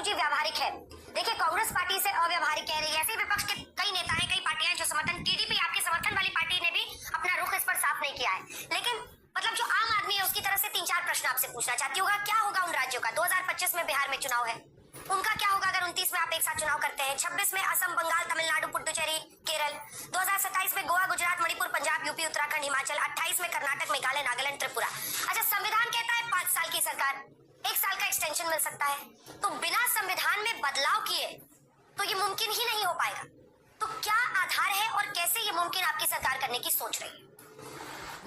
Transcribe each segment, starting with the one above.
जी व्यावहारिक है। देखिए, कांग्रेस पार्टी से अव्यावहारिक कह रही है। ऐसे विपक्ष के कई नेता हैं, कई पार्टियां जो समर्थन, टीडीपी आपके समर्थन वाली पार्टी ने भी अपना रुख इस पर साफ नहीं किया है। लेकिन मतलब जो आम आदमी है उसकी तरफ से 3-4 प्रश्न आपसे पूछना चाहती हूँ। क्या होगा उन राज्यों का? 2025 में बिहार में चुनाव है, उनका क्या होगा अगर 29 में आप एक साथ चुनाव करते हैं? 26 में असम, बंगाल, तमिलनाडु, पुडुचेरी, केरल। 2027 में गोवा, गुजरात, मणिपुर, पंजाब, यूपी, उत्तराखंड, हिमाचल। 28 में कर्नाटक, मेघालय, नागालैंड, त्रिपुरा। अच्छा, संविधान कहता है 5 साल की सरकार, 1 साल का एक्सटेंशन मिल सकता है। तो बिना संविधान में बदलाव किए तो ये मुमकिन ही नहीं हो पाएगा। तो क्या आधार है और कैसे ये मुमकिन आपकी सरकार करने की सोच रही है?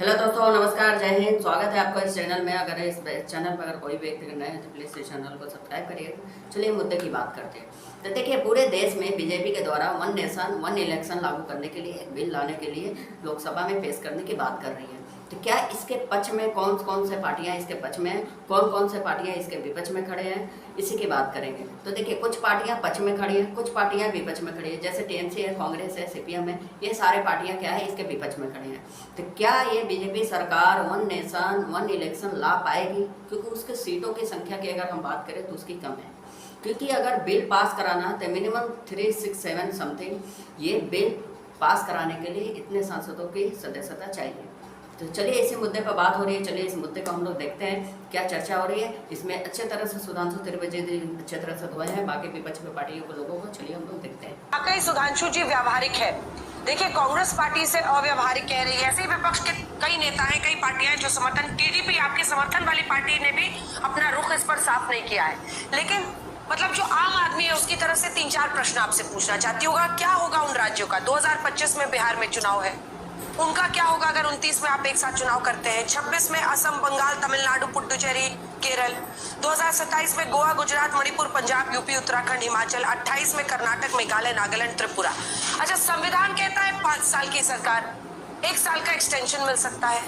हेलो दोस्तों, नमस्कार, जय हिंद। स्वागत है आपका इस चैनल में। अगर इस चैनल पर अगर कोई व्यक्ति नए हैं तो प्लीज़ इस चैनल को सब्सक्राइब करिए। चलिए मुद्दे की बात करते हैं। तो देखिए, पूरे देश में बीजेपी के द्वारा वन नेशन वन इलेक्शन लागू करने के लिए एक बिल लाने के लिए लोकसभा में पेश करने की बात कर रही है। तो क्या इसके पक्ष में कौन कौन से पार्टियां इसके पक्ष में हैं, कौन कौन से पार्टियां इसके विपक्ष में खड़े हैं, इसी की बात करेंगे। तो देखिए, कुछ पार्टियां पक्ष में खड़ी हैं, कुछ पार्टियां विपक्ष में खड़ी हैं। जैसे टीएमसी है, कांग्रेस है, सीपीएम है, ये सारे पार्टियां क्या है, इसके विपक्ष में खड़ी हैं। तो क्या ये बीजेपी सरकार वन नेशन वन इलेक्शन ला पाएगी? क्योंकि उसके सीटों की संख्या की अगर हम बात करें तो उसकी कम है। क्योंकि अगर बिल पास कराना है तो मिनिमम 367 समथिंग ये बिल पास कराने के लिए इतने सांसदों की सदस्यता चाहिए। तो चलिए इसी मुद्दे पर बात हो रही है। चलिए इस मुद्दे को हम लोग देखते हैं क्या चर्चा हो रही है। इसमें अच्छे तरह से सुधांशु त्रिवेदी अच्छे तरह से दुआ है, बाकी विपक्ष में पार्टियों के लोगों को चलिए हम लोग देखते हैं। वाकई सुधांशु जी व्यावहारिक है। देखिए, कांग्रेस पार्टी से अव्यावहारिक कह रही है। ऐसे विपक्ष के कई नेता हैं, कई पार्टियां जो समर्थन, टीडीपी आपके समर्थन वाली पार्टी ने भी अपना रुख इस पर साफ नहीं किया है। लेकिन मतलब जो आम आदमी है उसकी तरफ से 3-4 प्रश्न आपसे पूछना चाहती हूँ। क्या होगा उन राज्यों का? 2025 में बिहार में चुनाव है, उनका क्या होगा अगर 29 में आप एक साथ चुनाव करते हैं? 26 में असम, बंगाल, तमिलनाडु, पुडुचेरी, केरल। 2027 में गोवा, गुजरात, मणिपुर, पंजाब, यूपी, उत्तराखंड, हिमाचल। 28 में कर्नाटक, मेघालय, नागालैंड, त्रिपुरा। अच्छा, संविधान कहता है 5 साल की सरकार, 1 साल का एक्सटेंशन मिल सकता है।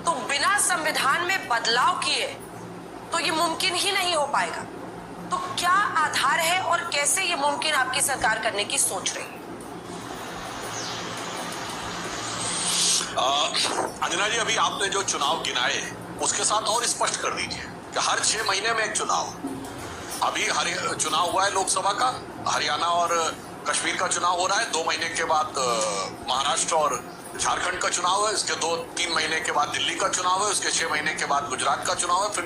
तो बिना संविधान में बदलाव किए तो ये मुमकिन ही नहीं हो पाएगा। तो क्या आधार है और कैसे ये मुमकिन आपकी सरकार करने की सोच रही है? अंजना जी, अभी आपने जो चुनाव गिनाए उसके साथ और स्पष्ट कर दीजिए कि हर 6 महीने में एक चुनाव। अभी चुनाव हुआ है लोकसभा का, हरियाणा और कश्मीर का चुनाव हो रहा है। 2 महीने के बाद महाराष्ट्र और झारखंड का चुनाव है। इसके 2-3 महीने के बाद दिल्ली का चुनाव है। उसके 6 महीने के बाद गुजरात का चुनाव है। फिर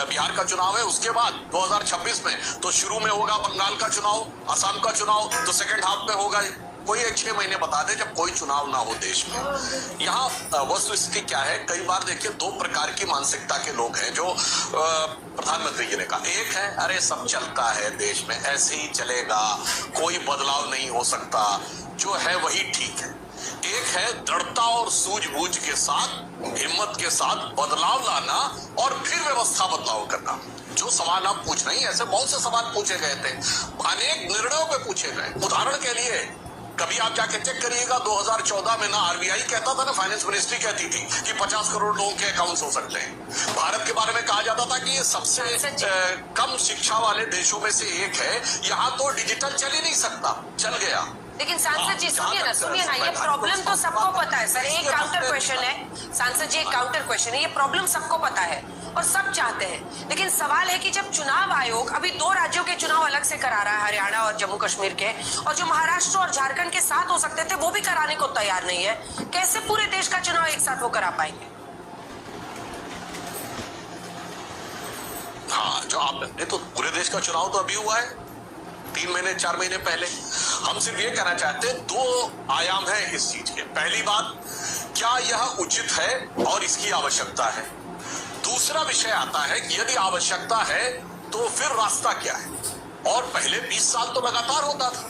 बिहार का चुनाव है। उसके बाद 2026 में तो शुरू में होगा बंगाल का चुनाव, असम का चुनाव, तो सेकेंड हाफ में होगा। कोई एक 6 महीने बता दे जब कोई चुनाव ना हो देश में। यहाँ वस्तुस्थिति क्या है, कई बार देखिए 2 प्रकार की मानसिकता के लोग हैं जो प्रधानमंत्री जी ने कहा। एक है अरे सब चलता है देश में, ऐसे ही चलेगा, कोई बदलाव नहीं हो सकता, जो है वही ठीक है। एक है दृढ़ता और सूझबूझ के साथ, हिम्मत के साथ बदलाव लाना और फिर व्यवस्था बदलाव करना। जो सवाल आप पूछ रहे हैं, ऐसे बहुत से सवाल पूछे गए थे, अनेक निर्णयों पे पूछे गए। उदाहरण के लिए कभी आप जाके चेक करिएगा, 2014 में ना आरबीआई कहता था ना फाइनेंस मिनिस्ट्री कहती थी कि 50 करोड़ लोगों के अकाउंट्स हो सकते हैं। भारत के बारे में कहा जाता था कि ये सबसे कम शिक्षा वाले देशों में से एक है। यहाँ तो डिजिटल चल ही नहीं सकता, चल गया। लेकिन सांसद जी सुनिए ना, ये प्रॉब्लम तो सबको पता है सर। एक काउंटर क्वेश्चन है सांसद जी, एक काउंटर क्वेश्चन है। ये प्रॉब्लम सबको पता है और सब चाहते हैं। लेकिन सवाल है कि जब चुनाव आयोग अभी 2 राज्यों के चुनाव अलग से करा रहा है, हरियाणा और जम्मू कश्मीर के, और जो महाराष्ट्र और झारखंड के साथ हो सकते थे वो भी कराने को तैयार नहीं है, कैसे पूरे देश का चुनाव एक साथ वो करा पाएंगे? हाँ, जो आपने तो पूरे देश का चुनाव तो अभी हुआ है 3 महीने 4 महीने पहले। हम सिर्फ ये कहना चाहते हैं 2 आयाम है इस चीज के। पहली बात, क्या यह उचित है और इसकी आवश्यकता है। दूसरा विषय आता है कि यदि आवश्यकता है तो फिर रास्ता क्या है। और पहले 20 साल तो लगातार होता था।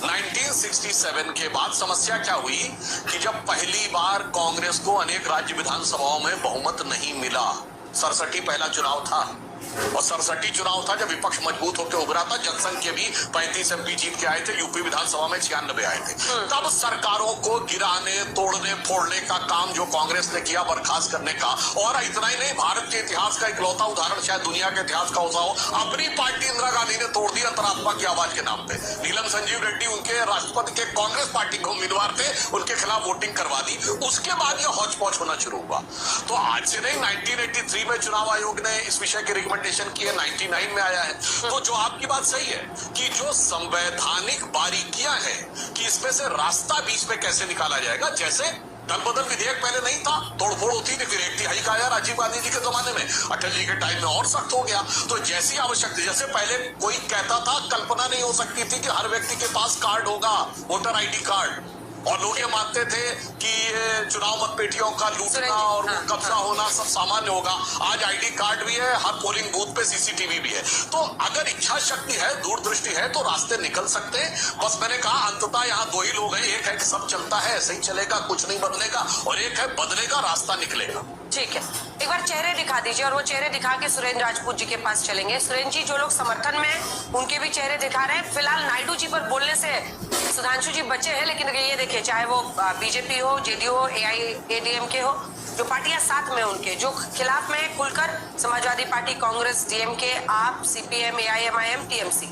1967 के बाद समस्या क्या हुई कि जब पहली बार कांग्रेस को अनेक राज्य विधानसभाओं में बहुमत नहीं मिला। 67 पहला चुनाव था और 67 चुनाव था जब विपक्ष मजबूत होकर उभरा था। जनसंघ के भी 35 एमपी जीत के आए थे, यूपी विधानसभा में 96 आए थे। तब सरकारों को गिराने, तोड़ने, फोड़ने का काम जो कांग्रेस ने किया, बर्खास्त करने का। और इतना ही नहीं, भारत के इतिहास का इकलौता उदाहरण शायद दुनिया के इतिहास का हो, अपनी पार्टी इंदिरा गांधी ने तोड़ दी अंतरात्मा की आवाज के नाम पे। नीलम संजीव रेड्डी उनके राष्ट्रपति के कांग्रेस पार्टी के उम्मीदवार थे, उनके खिलाफ वोटिंग करवा दी। उसके बाद यह हौच पौच होना शुरू हुआ। तो आज से नहीं, 1983 में चुनाव आयोग ने इस विषय की रिकमेंडेशन इम्प्लीमेंटेशन की है, 99 में आया है। तो जो आपकी बात सही है कि जो संवैधानिक बारीकियां हैं कि इसमें से रास्ता बीच में कैसे निकाला जाएगा, जैसे दल बदल विधेयक पहले नहीं था, तोड़फोड़ होती थी, फिर एक तिहाई का आया राजीव गांधी जी के जमाने में, अटल जी के टाइम में और सख्त हो गया। तो जैसी आवश्यकता, जैसे पहले कोई कहता था, कल्पना नहीं हो सकती थी कि हर व्यक्ति के पास कार्ड होगा, वोटर आईडी कार्ड, और लोग ये मानते थे कि ये चुनाव मतपेटियों का लूटना और कब्जा होना सब सामान्य होगा। आज आईडी कार्ड भी है, हर पोलिंग बूथ पे सीसीटीवी भी है। तो अगर इच्छा शक्ति है, दूरदृष्टि है, तो रास्ते निकल सकते हैं। बस मैंने कहा अंततः यहाँ दो ही लोग हैं, एक है कि सब चलता है ऐसे ही चलेगा, कुछ नहीं बदलेगा, और एक है बदलेगा, रास्ता निकलेगा। ठीक है, एक बार चेहरे दिखा दीजिए, और वो चेहरे दिखा के सुरेंद्र राजपूत जी के पास चलेंगे। सुरेंद्र जी, जो लोग समर्थन में हैं उनके भी चेहरे दिखा रहे हैं। फिलहाल नायडू जी पर बोलने से सुधांशु जी बचे हैं, लेकिन ये देखिए, चाहे वो बीजेपी हो, जेडीयू हो, एआईएडीएमके हो, जो पार्टियां साथ में उनके, जो खिलाफ में खुलकर समाजवादी पार्टी, कांग्रेस, डीएमके, आप, सीपीएम, एआईएमआईएम, टीएमसी।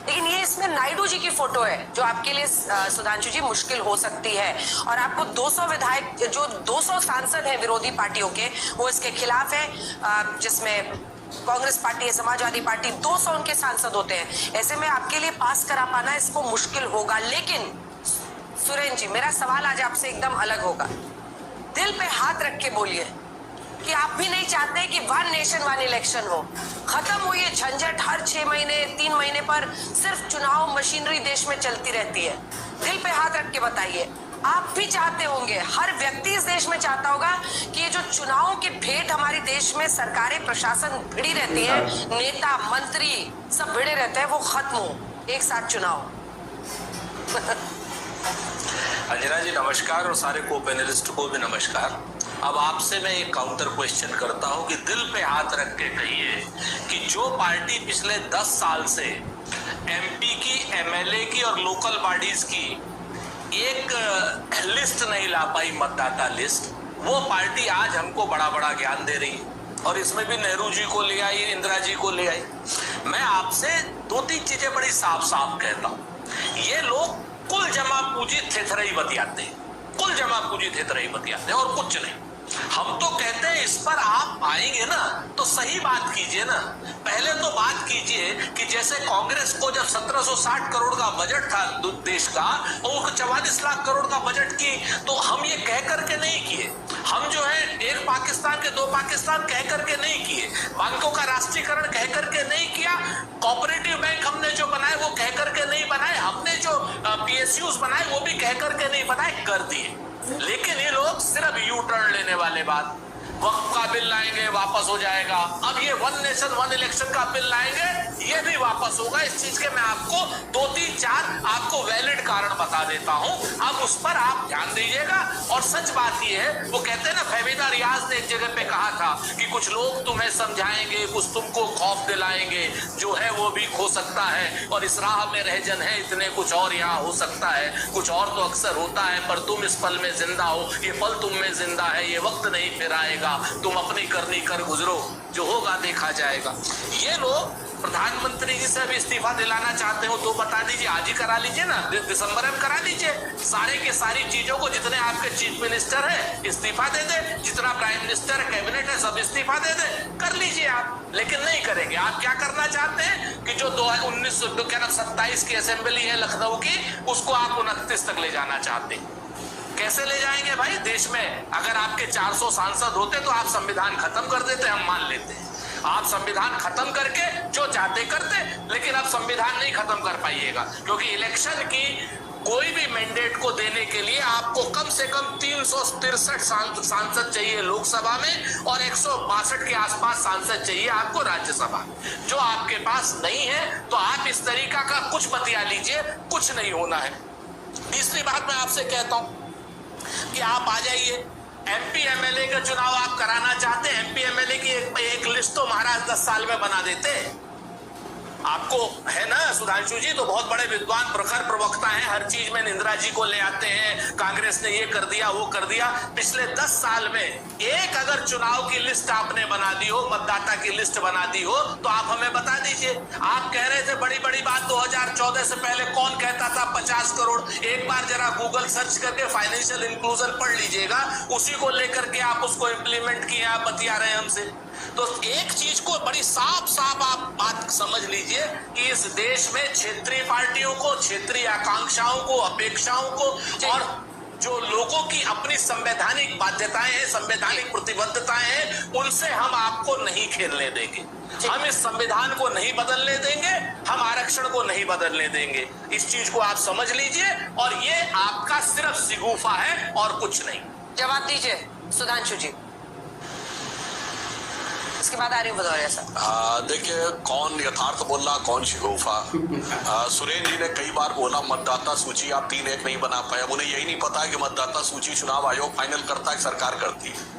लेकिन ये इसमें नायडू जी की फोटो है, जो आपके लिए सुधांशु जी मुश्किल हो सकती है। और आपको 200 विधायक, जो 200 सांसद हैं विरोधी पार्टियों के, वो इसके खिलाफ है, जिसमें कांग्रेस पार्टी है, समाजवादी पार्टी, 200 उनके सांसद होते हैं। ऐसे में आपके लिए पास करा पाना इसको मुश्किल होगा। लेकिन सुरेंद्र जी, मेरा सवाल आज आपसे एकदम अलग होगा। दिल पे हाथ रख के बोलिए कि आप भी नहीं चाहते कि वन नेशन वन इलेक्शन हो, खत्म हो ये झंझट, हर 6 महीने 3 महीने पर सिर्फ चुनाव मशीनरी देश में चलती रहती है। दिल पे हाथ रख के बताइए, आप भी चाहते होंगे, हर व्यक्ति इस देश में चाहता होगा कि ये जो चुनाव की भेंट हमारे देश में सरकारें, प्रशासन भिड़ी रहती है, नेता मंत्री सब भिड़े रहते हैं, वो खत्म हो, एक साथ चुनाव। अंजना जी नमस्कार, और सारे को पैनलिस्ट को भी नमस्कार। अब आपसे मैं एक काउंटर क्वेश्चन करता हूं कि दिल पे हाथ रख के कहिए कि जो पार्टी पिछले 10 साल से एमपी की, एमएलए की और लोकल बॉडीज की एक लिस्ट नहीं ला पाई, मतदाता लिस्ट, वो पार्टी आज हमको बड़ा बड़ा ज्ञान दे रही है। और इसमें भी नेहरू जी को ले आई, इंदिरा जी को ले आई। मैं आपसे 2-3 चीजें बड़ी साफ साफ कहता हूं। ये लोग कुल जमा पूंजी थेथरई बतियाते हैं, कुल जमा पूंजी थेथरई बतियाते हैं, और कुछ नहीं। हम तो कहते हैं इस पर आप आएंगे ना तो सही बात कीजिए ना। पहले तो बात कीजिए कि जैसे कांग्रेस को जब 1760 करोड़ का बजट था देश का, और 44 लाख करोड़ का बजट की, तो हम ये कह करके नहीं किए। हम जो है 1 पाकिस्तान के 2 पाकिस्तान कह करके नहीं किए, बैंकों का राष्ट्रीयकरण कह करके नहीं किया, कोऑपरेटिव बैंक हमने जो बनाए वो कह करके नहीं बनाए, हमने जो पीएसयूज बनाए वो भी कह करके नहीं बनाए, कर दिए। लेकिन ये लोग सिर्फ यू टर्न लेने वाले बात, वक्त का बिल लाएंगे वापस हो जाएगा, अब ये वन नेशन वन इलेक्शन का बिल लाएंगे ये भी वापस होगा। इस चीज के मैं आपको 2-3-4 आपको वैलिड कारण बता देता हूं, अब उस पर आप ध्यान दीजिएगा। और सच बात ये है, वो कहते हैं ना, फहमीदा रियाज ने एक जगह पे कहा था कि कुछ लोग तुम्हें समझाएंगे, कुछ तुमको खौफ दिलाएंगे, जो है वो भी खो सकता है, और इस राह में रहजन है इतने, कुछ और यहाँ हो सकता है, कुछ और तो अक्सर होता है, पर तुम इस पल में जिंदा हो, ये पल तुम में जिंदा है, ये वक्त नहीं फिर आएगा, तुम अपनी करनी कर गुजरो, जो होगा देखा जाएगा। ये लोग प्रधानमंत्री जी से भी इस्तीफा दिलाना चाहते हो तो बता दीजिए, आज ही करा लीजिए ना, दिसंबर में करा लीजिए। सारे के सारी चीजों को, जितने आपके चीफ मिनिस्टर है इस्तीफा दे दे, जितना प्राइम मिनिस्टर है, कैबिनेट है, सब इस्तीफा दे दे, कर लीजिए आप। लेकिन नहीं करेंगे। आप क्या करना चाहते हैं कि जो 27 की असेंबली है लखनऊ की, उसको आप 29 तक ले जाना चाहते हैं। कैसे ले जाएंगे भाई? देश में अगर आपके 400 सांसद होते तो आप संविधान खत्म कर देते, हम मान लेते हैं। आप संविधान खत्म करके जो चाहते करते, लेकिन अब संविधान नहीं खत्म कर पाइएगा, क्योंकि इलेक्शन की कोई भी मैंडेट को देने के लिए आपको कम से कम 363 सांसद चाहिए लोकसभा में, और 162 के आसपास सांसद चाहिए आपको राज्यसभा, जो आपके पास नहीं है। तो आप इस तरीका का कुछ बतिया लीजिए, कुछ नहीं होना है। तीसरी बात मैं आपसे कहता हूं कि आप आ जाइए, एमपी एमएलए का चुनाव आप कराना चाहते हैं, एमपी एमएलए की एक लिस्ट तो महाराज 10 साल में बना देते हैं। आपको है ना सुधांशु जी, तो बहुत बड़े विद्वान प्रखर प्रवक्ता हैं, हर चीज में इंदिरा जी को ले आते हैं, कांग्रेस ने ये कर दिया वो कर दिया। पिछले 10 साल में एक अगर चुनाव की लिस्ट आपने बना दी हो, मतदाता की लिस्ट बना दी हो, तो आप हमें बता दीजिए। आप कह रहे थे बड़ी बड़ी बड़ी बात 2014 से पहले कौन कहता था 50 करोड़? एक बार जरा गूगल सर्च करके फाइनेंशियल इंक्लूजन पढ़ लीजिएगा, उसी को लेकर के आप उसको इम्प्लीमेंट किए, आप बतिया रहे हैं हमसे। तो एक चीज को बड़ी साफ साफ आप बात समझ लीजिए कि इस देश में क्षेत्रीय पार्टियों को, क्षेत्रीय आकांक्षाओं को, अपेक्षाओं को और जो लोगों की अपनी संवैधानिक बाध्यताएं हैं, संवैधानिक प्रतिबद्धताएं हैं, उनसे हम आपको नहीं खेलने देंगे। हम इस संविधान को नहीं बदलने देंगे, हम आरक्षण को नहीं बदलने देंगे। इस चीज को आप समझ लीजिए, और ये आपका सिर्फ शिगुफा है और कुछ नहीं। जवाब दीजिए सुधांशु जी, इसके बाद आर्य भदौरिया साहब। देखिए, कौन यथार्थ बोल रहा, कौन शिगुफा। सुरेंद्र जी ने कई बार बोला मतदाता सूची आप 3-1 नहीं बना पाए। अब उन्हें यही नहीं पता है कि मतदाता सूची चुनाव आयोग फाइनल करता है, सरकार करती है।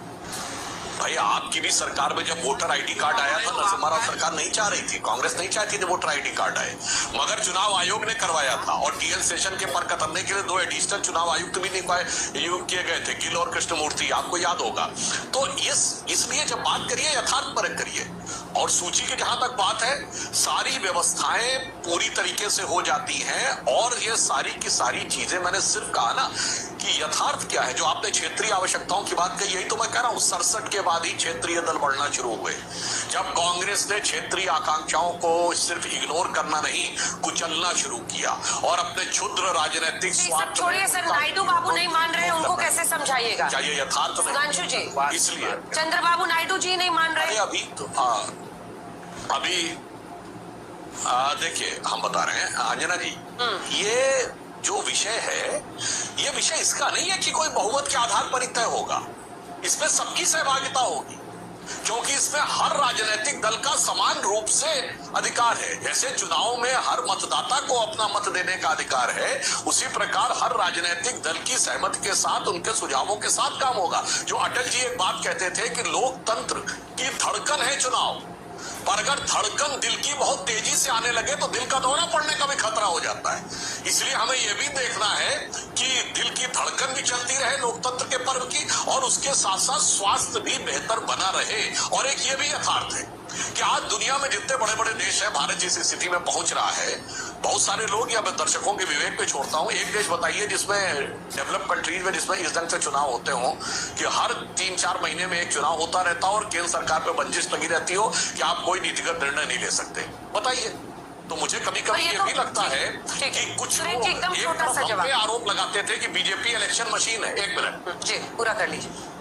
भाई, आपकी भी सरकार में जब वोटर आईडी कार्ड आया था, नरसिम्हा सरकार नहीं चाह रही थी, कांग्रेस नहीं चाहती थी वोटर आईडी कार्ड आए, मगर चुनाव आयोग ने करवाया था। और टीएन सेशन के पर कतरने के लिए 2 एडिशनल चुनाव आयुक्त भी नियुक्त किए गए थे, गिल और कृष्णमूर्ति, आपको याद होगा। तो इसलिए जब बात करिए यथार्थ परक करिए। और सूची की जहां तक बात है, सारी व्यवस्थाएं पूरी तरीके से हो जाती हैं, और ये सारी की सारी चीजें, मैंने सिर्फ कहा ना कि यथार्थ क्या है। जो आपने क्षेत्रीय आवश्यकताओं की बात कही, यही तो मैं कह रहा हूं, 67 के बाद ही क्षेत्रीय दल बढ़ना शुरू हुए, जब कांग्रेस ने क्षेत्रीय आकांक्षाओं को सिर्फ इग्नोर करना नहीं, कुचलना शुरू किया और अपने क्षुद्र राजनीतिक स्वार्थ। छोड़िए सर, नायडू बाबू नहीं मान रहे, उनको कैसे समझाइए? क्या ये यथार्थ नहीं? सुधांशु जी, इसलिए चंद्रबाबू नायडू जी नहीं मान रहे। अभी देखिए, हम बता रहे हैं अंजना जी, ये जो विषय है, ये विषय इसका नहीं है कि कोई बहुमत के आधार पर ही तय होगा। इसमें सबकी सहभागिता होगी, क्योंकि इसमें हर राजनीतिक दल का समान रूप से अधिकार है। जैसे चुनाव में हर मतदाता को अपना मत देने का अधिकार है, उसी प्रकार हर राजनीतिक दल की सहमति के साथ, उनके सुझावों के साथ काम होगा। जो अटल जी एक बात कहते थे कि लोकतंत्र की धड़कन है चुनाव, पर अगर धड़कन दिल की बहुत तेजी से आने लगे तो दिल का दौरा पड़ने का भी खतरा हो जाता है। इसलिए हमें यह भी देखना है कि दिल की धड़कन भी चलती रहे लोकतंत्र के पर्व की, और उसके साथ साथ स्वास्थ्य भी बेहतर बना रहे। और एक ये भी यथार्थ है कि आज दुनिया में जितने बड़े बड़े देश हैं, भारत जिस स्थिति में पहुंच रहा है, बहुत सारे लोग, या मैं दर्शकों के विवेक पे छोड़ता हूं, एक देश बताइए जिसमें डेवलप कंट्रीज में, जिसमें इस ढंग से चुनाव होते हो कि हर 3-4 महीने में एक चुनाव होता रहता हो और केंद्र सरकार पे बंदिश लगी रहती हो कि आप कोई नीतिगत निर्णय नहीं ले सकते। बताइए। तो मुझे कभी कभी ये भी लगता है कि कुछ लोग एक तरफ पे आरोप लगाते थे कि बीजेपी इलेक्शन मशीन है। 1 मिनट जी, पूरा कर लीजिए।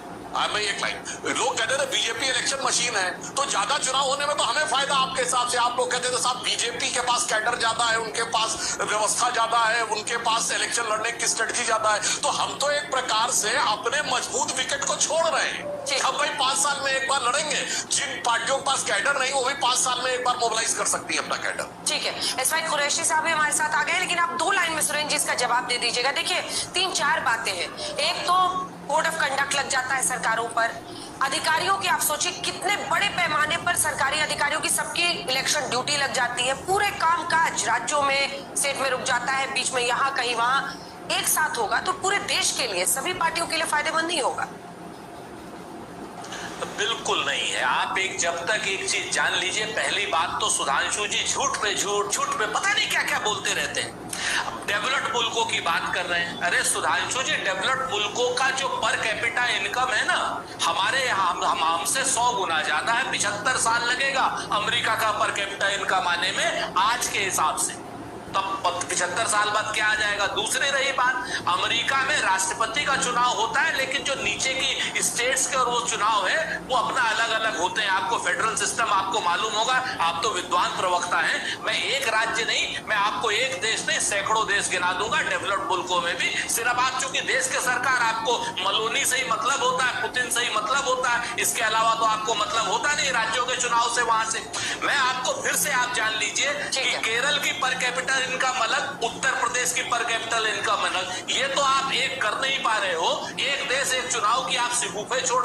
मैं एक लाइन, लोग कहते थे बीजेपी इलेक्शन मशीन है तो ज्यादा चुनाव होने में तो हमें फायदा। आपके हिसाब से आप लोग कहते थे साहब बीजेपी के पास कैडर ज्यादा है, उनके पास व्यवस्था ज्यादा है, उनके पास इलेक्शन लड़ने की स्ट्रेटजी ज्यादा है। तो हम तो एक प्रकार से अपने मजबूत विकेट को छोड़ रहे हैं। हम भाई 5 साल में एक बार लड़ेंगे, जिन पार्टियों के पास कैडर नहीं वो भी 5 साल में एक बार मोबिलाइज कर सकती है अपना कैडर। ठीक है, एसवाई कुरैशी साहब भी हमारे साथ आ गए, लेकिन आप 2 लाइन में सुरेंद्र जी इसका जवाब दे दीजिएगा। देखिए, 3-4 बातें हैं। एक तो कोड ऑफ कंडक्ट लग जाता है सरकारों पर, अधिकारियों की आप सोचिए कितने बड़े पैमाने पर सरकारी अधिकारियों की सबकी इलेक्शन ड्यूटी लग जाती है, पूरे कामकाज राज्यों में, स्टेट में रुक जाता है, बीच में यहाँ कहीं वहां एक साथ होगा तो पूरे देश के लिए, सभी पार्टियों के लिए फायदेमंद नहीं होगा। बिल्कुल नहीं है। आप जब तक एक चीज जान लीजिए, पहली बात तो सुधांशु जी झूठ पे झूठ, झूठ पे पता नहीं क्या क्या बोलते रहते हैं। डेवलप्ड मुल्कों की बात कर रहे हैं। अरे सुधांशु जी, डेवलप्ड मुल्कों का जो पर कैपिटा इनकम है ना, हमारे यहाँ हमसे 100 गुना ज्यादा है। 75 साल लगेगा अमेरिका का पर कैपिटा इनकम आने में आज के हिसाब से, तब 75 साल बाद क्या आ जाएगा। दूसरी रही बात, अमेरिका में राष्ट्रपति का चुनाव होता है, लेकिन जो नीचे की स्टेट्स के और वो चुनाव है वो अपना अलग अलग होते हैं। आपको फेडरल सिस्टम आपको मालूम होगा, आप तो विद्वान प्रवक्ता हैं। मैं एक राज्य नहीं, मैं आपको एक देश नहीं सैकड़ों देश गिना दूंगा डेवलप्ड मुल्कों में भी। सिर्फ आप चूंकि देश के सरकार, आपको मलोनी से ही मतलब होता है, पुतिन से ही मतलब होता है, इसके अलावा तो आपको मतलब होता नहीं राज्यों के चुनाव से, वहां से। मैं आपको फिर से आप जान लीजिए कि केरल की पर कैपिटल इनकम अलग, उत्तर प्रदेश की पर कैपिटल इनकम अलग। ये तो आप एक कर नहीं पा रहे हो। एक देश एक चुनाव की आप शिगुफे छोड़